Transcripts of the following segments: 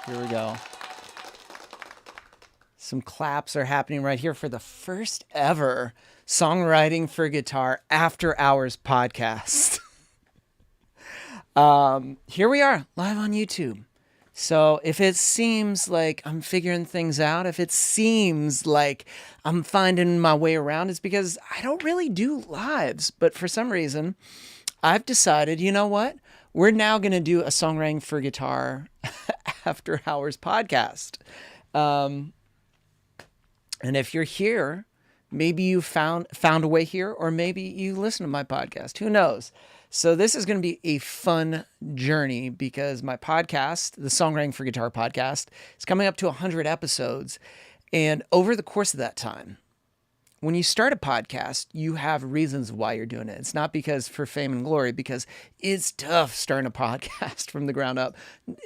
Here we go. Some claps are happening right here for the first ever Songwriting for Guitar After Hours podcast. Here we are, live on YouTube. So if it seems like I'm figuring things out, if it seems like I'm finding my way around, it's because I don't really do lives. But for some reason, I've decided, you know what? We're now going to do a Songwriting for Guitar After Hours podcast. And if you're here, maybe you found a way here, or maybe you listen to my podcast. Who knows? So this is going to be a fun journey because my podcast, the Songwriting for Guitar podcast, is coming up to 100 episodes. And over the course of that time, when you start a podcast, you have reasons why you're doing it. It's not because for fame and glory, because it's tough starting a podcast from the ground up.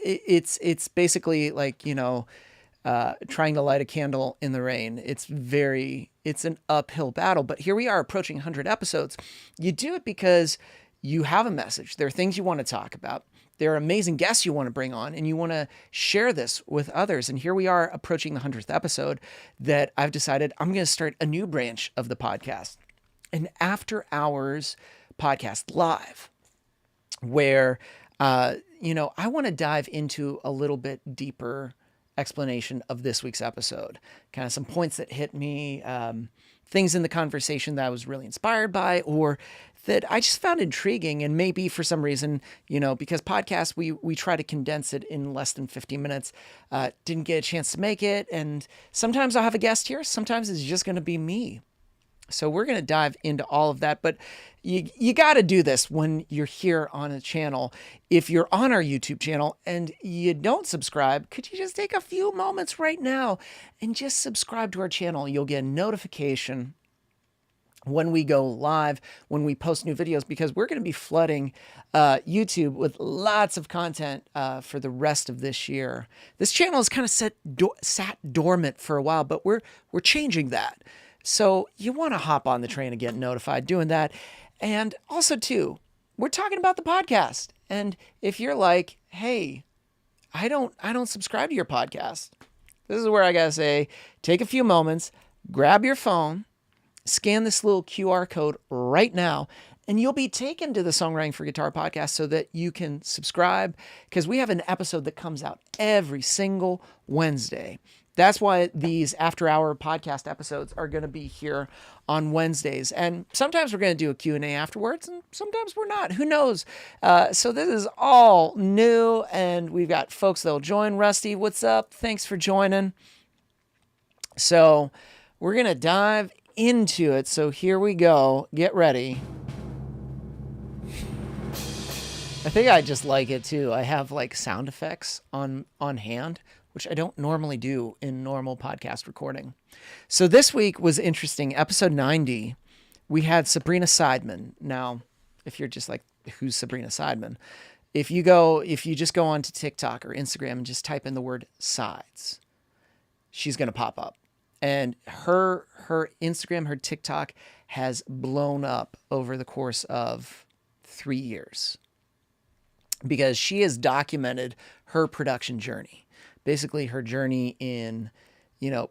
It's basically like, trying to light a candle in the rain. It's an uphill battle, but here we are approaching 100 episodes. You do it because you have a message. There are things you want to talk about. There are amazing guests you want to bring on, and you want to share this with others. And here we are approaching the 100th episode that I've decided I'm going to start a new branch of the podcast, an after hours podcast live, where, I want to dive into a little bit deeper explanation of this week's episode, kind of some points that hit me, things in the conversation that I was really inspired by, or that I just found intriguing. And maybe for some reason, because podcasts, we try to condense it in less than 50 minutes, didn't get a chance to make it. And sometimes I'll have a guest here. Sometimes it's just going to be me. So we're going to dive into all of that, but you got to do this when you're here on a channel. If you're on our YouTube channel and you don't subscribe, could you just take a few moments right now and just subscribe to our channel? You'll get a notification when we go live, when we post new videos, because we're going to be flooding YouTube with lots of content for the rest of this year. This channel is kind of sat dormant for a while, but we're changing that. So you want to hop on the train and get notified doing that. And also too, we're talking about the podcast. And if you're like, hey, I don't subscribe to your podcast, this is where I got to say, take a few moments, grab your phone, scan this little QR code right now, and you'll be taken to the Songwriting for Guitar podcast so that you can subscribe, because we have an episode that comes out every single Wednesday. That's why these after-hour podcast episodes are going to be here on Wednesdays. And sometimes we're going to do a Q&A afterwards, and sometimes we're not. Who knows? So this is all new, and we've got folks that will join. Rusty, what's up? Thanks for joining. So we're going to dive into it. So here we go. Get ready. I think I just like it too. I have like sound effects on hand, which I don't normally do in normal podcast recording. So this week was interesting. Episode 90, we had Sabrina Seidman. Now, if you're just like, who's Sabrina Seidman? If you just go onto TikTok or Instagram and just type in the word Seids, she's going to pop up. And her Instagram, her TikTok has blown up over the course of 3 years because she has documented her production journey. Basically her journey in,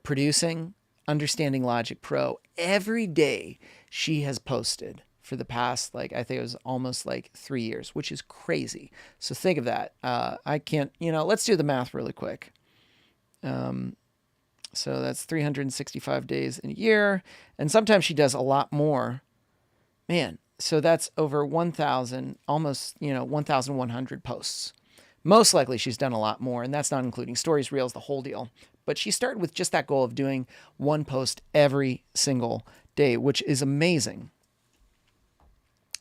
producing, understanding Logic Pro. Every day she has posted for the past, I think it was almost 3 years, which is crazy. So think of that. I can't, let's do the math really quick. So that's 365 days in a year. And sometimes she does a lot more. Man, so that's over 1,000, almost, 1,100 posts. Most likely she's done a lot more, and that's not including stories, reels, the whole deal. But she started with just that goal of doing one post every single day, which is amazing.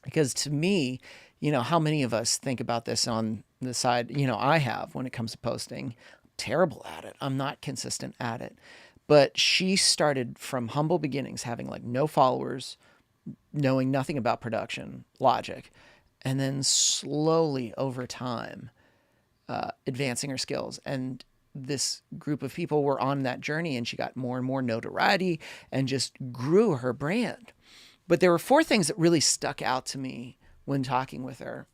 Because to me, how many of us think about this on the side, I have when it comes to posting. Terrible at it. I'm not consistent at it. But she started from humble beginnings, having no followers, knowing nothing about production, Logic, and then slowly over time, advancing her skills. And this group of people were on that journey, and she got more and more notoriety and just grew her brand. But there were 4 things that really stuck out to me when talking with her.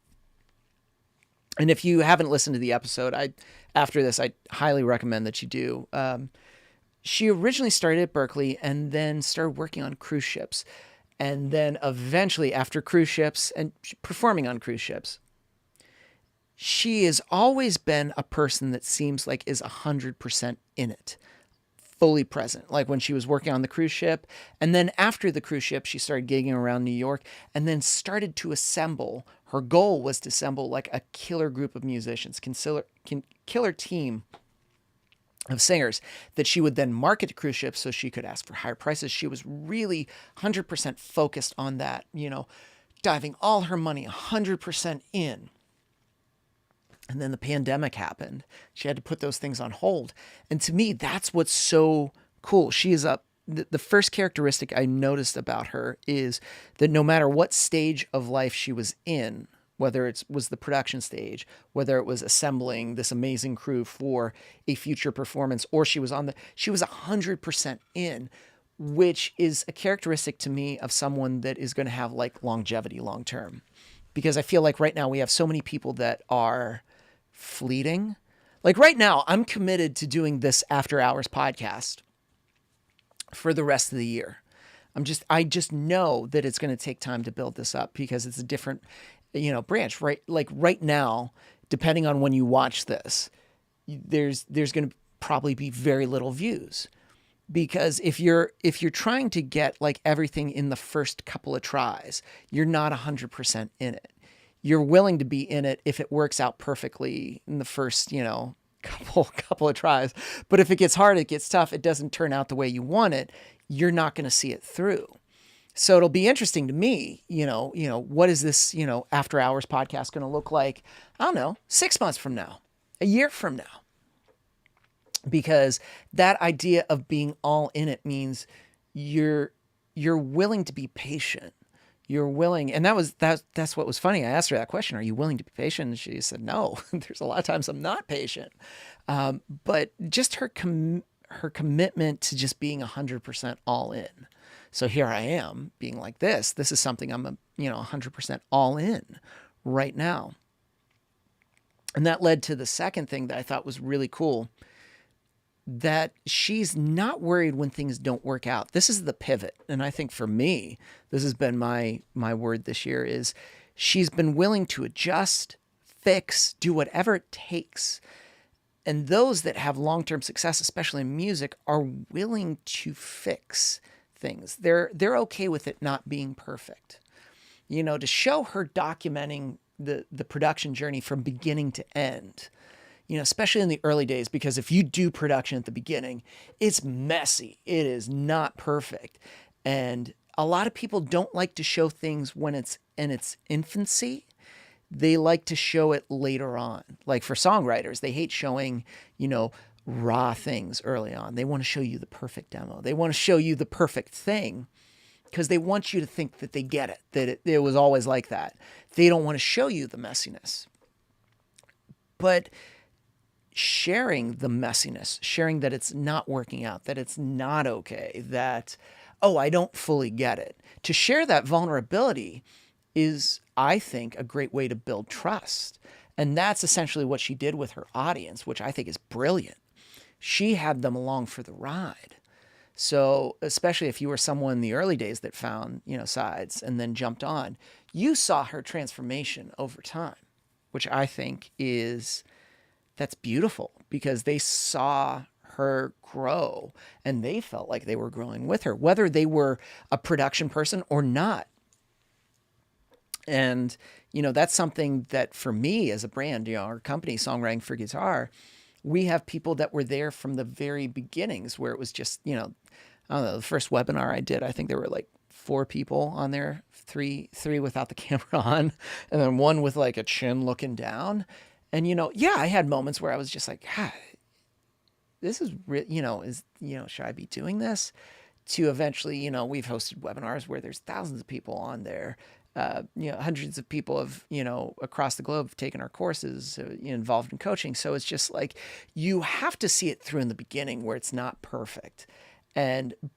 And if you haven't listened to the episode, after this, I highly recommend that you do. She originally started at Berkeley and then started working on cruise ships. And then eventually, after cruise ships and performing on cruise ships, she has always been a person that seems like is 100% in it, fully present. Like when she was working on the cruise ship. And then after the cruise ship, she started gigging around New York and then started to assemble. Her goal was to assemble like a killer group of musicians, killer team of singers that she would then market to cruise ships so she could ask for higher prices. She was really 100% focused on that, diving all her money 100% in. And then the pandemic happened. She had to put those things on hold. And to me, that's what's so cool. She is the first characteristic I noticed about her is that no matter what stage of life she was in, whether it was the production stage, whether it was assembling this amazing crew for a future performance, or she was 100% in, which is a characteristic to me of someone that is going to have like longevity long term. Because I feel like right now we have so many people that are fleeting. Like right now, I'm committed to doing this After Hours podcast for the rest of the year. I just know that it's going to take time to build this up because it's a different, branch, right? Like right now, depending on when you watch this, there's going to probably be very little views because if you're trying to get like everything in the first couple of tries, you're not 100% in it. You're willing to be in it if it works out perfectly in the first, couple of tries. But if it gets hard, it gets tough, it doesn't turn out the way you want it, you're not going to see it through. So it'll be interesting to me, what is this, After Hours podcast going to look like? I don't know, 6 months from now, a year from now. Because that idea of being all in it means you're willing to be patient. You're willing, and that's what was funny. I asked her that question: "Are you willing to be patient?" And she said, "No." There's a lot of times I'm not patient, but just her commitment to just being 100% all in. So here I am being like this. This is something I'm 100% all in right now, and that led to the second thing that I thought was really cool. That she's not worried when things don't work out. This is the pivot. And I think for me, this has been my word this year is she's been willing to adjust, fix, do whatever it takes. And those that have long-term success, especially in music, are willing to fix things. They're okay with it not being perfect. To show her documenting the production journey from beginning to end, especially in the early days, because if you do production at the beginning, it's messy. It is not perfect. And a lot of people don't like to show things when it's in its infancy. They like to show it later on. Like for songwriters, they hate showing, raw things early on. They want to show you the perfect demo. They want to show you the perfect thing because they want you to think that they get it, that it was always like that. They don't want to show you the messiness. But sharing the messiness, sharing that it's not working out, that it's not okay, that, I don't fully get it. To share that vulnerability is, I think, a great way to build trust. And that's essentially what she did with her audience, which I think is brilliant. She had them along for the ride. So especially if you were someone in the early days that found, Seids and then jumped on, you saw her transformation over time, which I think that's beautiful because they saw her grow and they felt like they were growing with her, whether they were a production person or not. And, that's something that for me as a brand, our company, Songwriting for Guitar, we have people that were there from the very beginnings where it was just, I don't know, the first webinar I did, I think there were like 4 people on there, three without the camera on, and then one with like a chin looking down. And, I had moments where I was just like, this is, should I be doing this? To eventually, we've hosted webinars where there's thousands of people on there. Hundreds of people have, across the globe have taken our courses, involved in coaching. So it's just like, you have to see it through in the beginning where it's not perfect.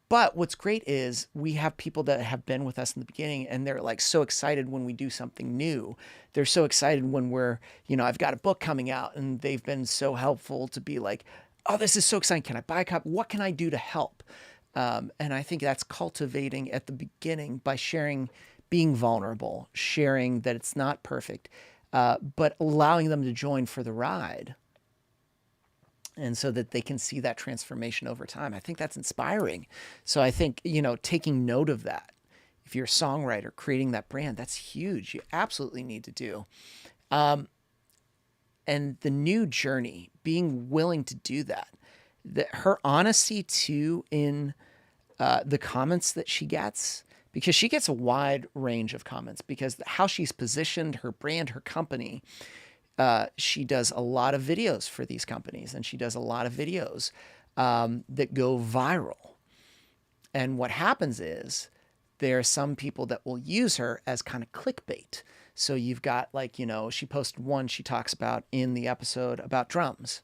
But what's great is we have people that have been with us in the beginning, and they're like so excited when we do something new. They're so excited when I've got a book coming out, and they've been so helpful to be like, oh, this is so exciting. Can I buy a copy? What can I do to help? And I think that's cultivating at the beginning by sharing, being vulnerable, sharing that it's not perfect, but allowing them to join for the ride. And so that they can see that transformation over time. I think that's inspiring. So I think, taking note of that, if you're a songwriter, creating that brand, that's huge. You absolutely need to do. And the new journey, being willing to do that, her honesty too in the comments that she gets, because she gets a wide range of comments because how she's positioned her brand, her company. She does a lot of videos for these companies, and she does a lot of videos that go viral. And what happens is there are some people that will use her as kind of clickbait. So you've got she posted one she talks about in the episode about drums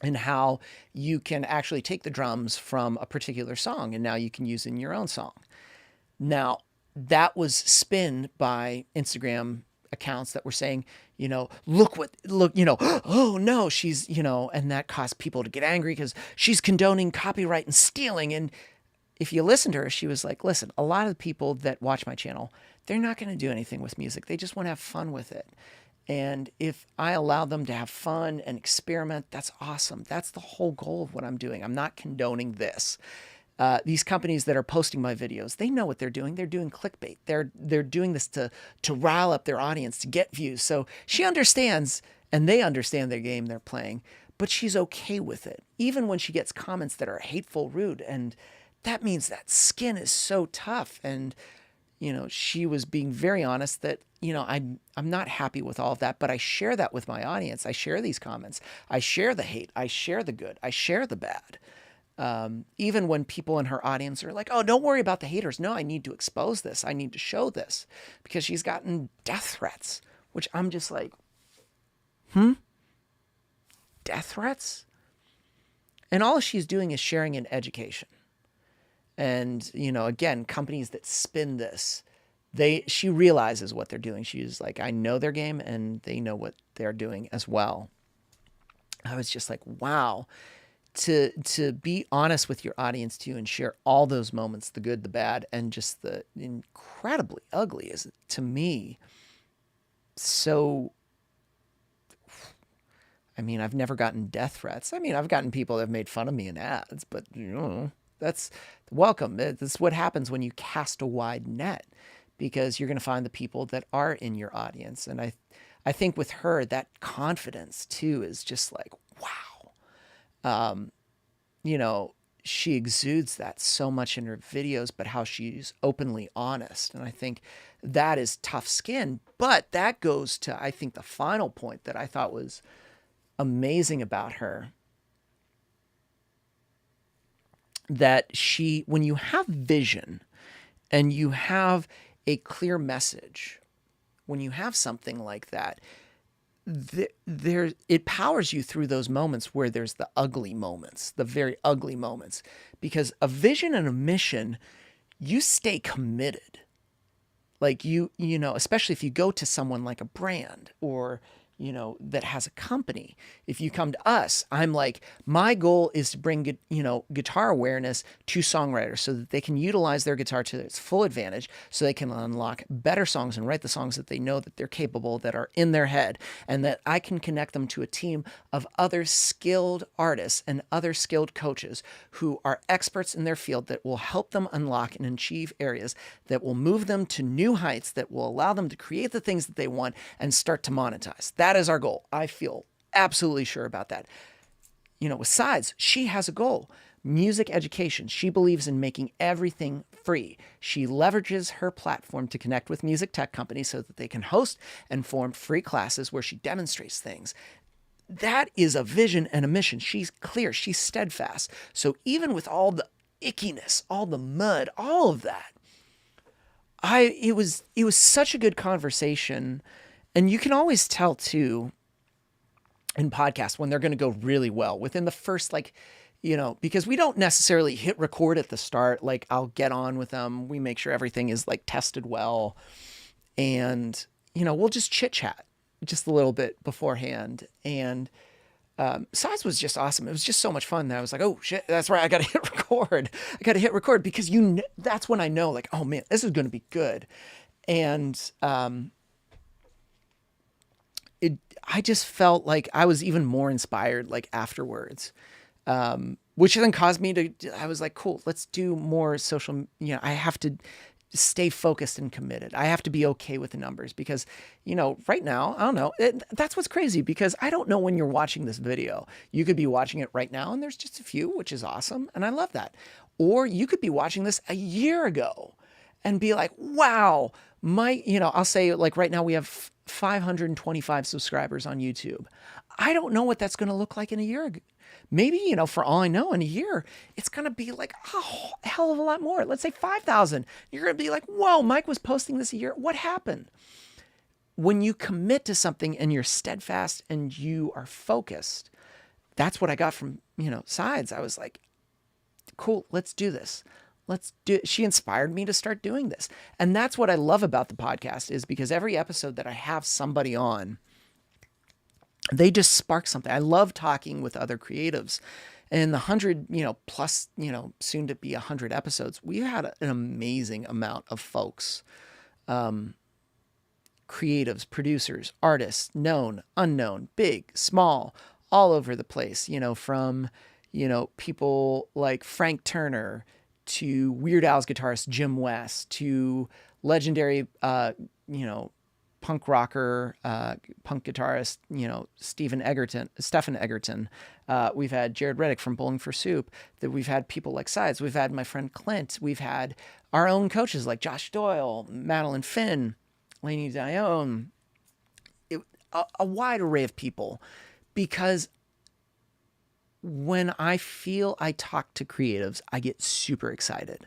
and how you can actually take the drums from a particular song and now you can use it in your own song. Now, that was spinned by Instagram accounts that were saying, look, oh no, she's, and that caused people to get angry because she's condoning copyright and stealing. And if you listen to her, she was like, listen, a lot of the people that watch my channel, they're not going to do anything with music. They just want to have fun with it. And if I allow them to have fun and experiment, that's awesome. That's the whole goal of what I'm doing. I'm not condoning this. These companies that are posting my videos, they know what they're doing. They're doing clickbait. They're doing this to rile up their audience, to get views. So she understands, and they understand their game they're playing, but she's okay with it. Even when she gets comments that are hateful, rude, and that means that skin is so tough. And, she was being very honest that, I'm not happy with all of that, but I share that with my audience. I share these comments. I share the hate. I share the good. I share the bad. Even when people in her audience are like, oh, don't worry about the haters. No, I need to expose this. I need to show this, because she's gotten death threats, which I'm just like, death threats? And all she's doing is sharing an education. And, again, companies that spin this, she realizes what they're doing. She's like, I know their game and they know what they're doing as well. I was just like, wow. To be honest with your audience too and share all those moments, the good, the bad, and just the incredibly ugly is, to me, so... I mean, I've never gotten death threats. I mean, I've gotten people that have made fun of me in ads, but, that's welcome. That's what happens when you cast a wide net, because you're going to find the people that are in your audience. And I think with her, that confidence too is just like, wow. She exudes that so much in her videos, but how she's openly honest. And I think that is tough skin. But that goes to, I think, the final point that I thought was amazing about her. That when you have vision and you have a clear message, when you have something like that, it powers you through those moments where there's the ugly moments, the very ugly moments, because a vision and a mission, you stay committed. Like especially if you go to someone like a brand or, that has a company. If you come to us, I'm like, my goal is to bring, guitar awareness to songwriters so that they can utilize their guitar to its full advantage, so they can unlock better songs and write the songs that they know that they're capable, that are in their head, and that I can connect them to a team of other skilled artists and other skilled coaches who are experts in their field that will help them unlock and achieve areas that will move them to new heights, that will allow them to create the things that they want and start to monetize. That is our goal. I feel absolutely sure about that. With Sieds, she has a goal. Music education. She believes in making everything free. She leverages her platform to connect with music tech companies so that they can host and form free classes where she demonstrates things. That is a vision and a mission. She's clear. She's steadfast. So even with all the ickiness, all the mud, all of that, it was such a good conversation. And you can always tell too in podcasts when they're going to go really well within the first because we don't necessarily hit record at the start. Like, I'll get on with them. We make sure everything is like tested well. And, we'll just chit chat just a little bit beforehand. And Seids was just awesome. It was just so much fun that I was like, oh shit, that's right. I got to hit record. Because that's when I know, like, oh man, this is going to be good. And I just felt like I was even more inspired, like, afterwards, which then caused me I was like, cool, let's do more social. I have to stay focused and committed. I have to be okay with the numbers because, right now, I don't know. That's what's crazy, because I don't know when you're watching this video. You could be watching it right now and there's just a few, which is awesome. And I love that. Or you could be watching this a year ago and be like, wow, I'll say, like, right now we have 525 subscribers on YouTube. I don't know what that's going to look like in a year. Maybe, for all I know, in a year, it's going to be like a hell of a lot more. Let's say 5,000. You're going to be like, whoa, Mike was posting this a year. What happened? When you commit to something and you're steadfast and you are focused, that's what I got from, Sides. I was like, cool, let's do this. She inspired me to start doing this. And that's what I love about the podcast, is because every episode that I have somebody on, they just spark something. I love talking with other creatives. And the 100, plus, soon to be 100 episodes, we had an amazing amount of folks, creatives, producers, artists, known, unknown, big, small, all over the place, from, people like Frank Turner to Weird Al's guitarist Jim West to legendary, punk rocker, punk guitarist, Stephen Egerton. We've had Jared Reddick from Bowling for Soup. That we've had people like Sides. We've had my friend Clint. We've had our own coaches like Josh Doyle, Madeline Finn, Lainey Dione, a wide array of people, because when I feel I talk to creatives, I get super excited.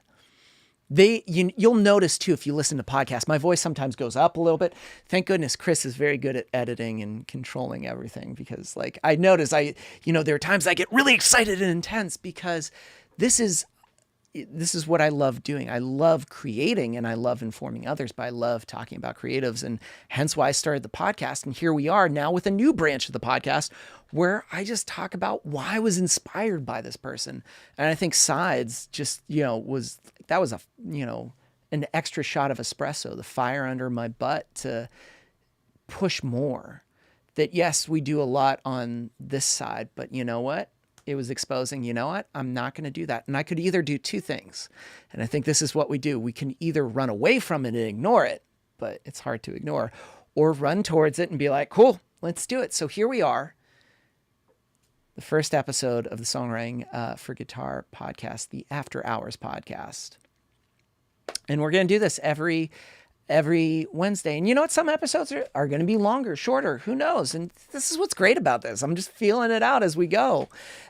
You'll notice too, if you listen to podcasts, my voice sometimes goes up a little bit. Thank goodness Chris is very good at editing and controlling everything, because, like, I notice there are times I get really excited and intense, because this is what I love doing. I love creating and I love informing others, but I love talking about creatives, and hence why I started the podcast. And here we are now with a new branch of the podcast where I just talk about why I was inspired by this person. And I think Sides just, was an extra shot of espresso, the fire under my butt to push more. That, yes, we do a lot on this side, but you know what? It was exposing, I'm not going to do that. And I could either do two things. And I think this is what we do. We can either run away from it and ignore it, but it's hard to ignore, or run towards it and be like, cool, let's do it. So here we are, the first episode of the Songwriting for Guitar podcast, the After Hours podcast. And we're going to do this every Wednesday. And you know what? Some episodes are going to be longer, shorter. Who knows? And this is what's great about this. I'm just feeling it out as we go.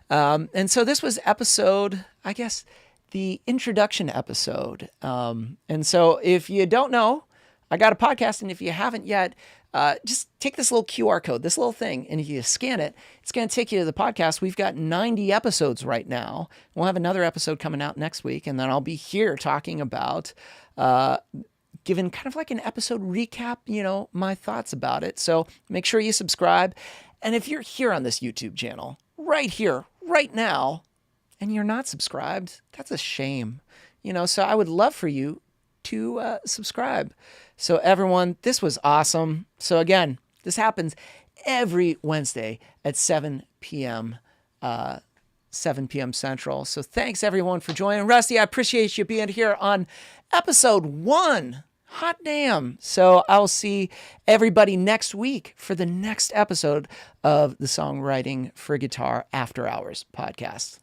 And so this was episode, I guess, the introduction episode. And so if you don't know, I got a podcast. And if you haven't yet, just take this little QR code, this little thing, and if you scan it, it's going to take you to the podcast. We've got 90 episodes right now. We'll have another episode coming out next week. And then I'll be here talking about giving kind of like an episode recap, my thoughts about it. So make sure you subscribe. And if you're here on this YouTube channel, right here, right now, and you're not subscribed, that's a shame. So I would love for you to subscribe. So everyone, this was awesome. So again, this happens every Wednesday at 7 p.m. 7 p.m. Central. So thanks everyone for joining. Rusty, I appreciate you being here on episode 1. Hot damn. So I'll see everybody next week for the next episode of the Songwriting for Guitar After Hours podcast.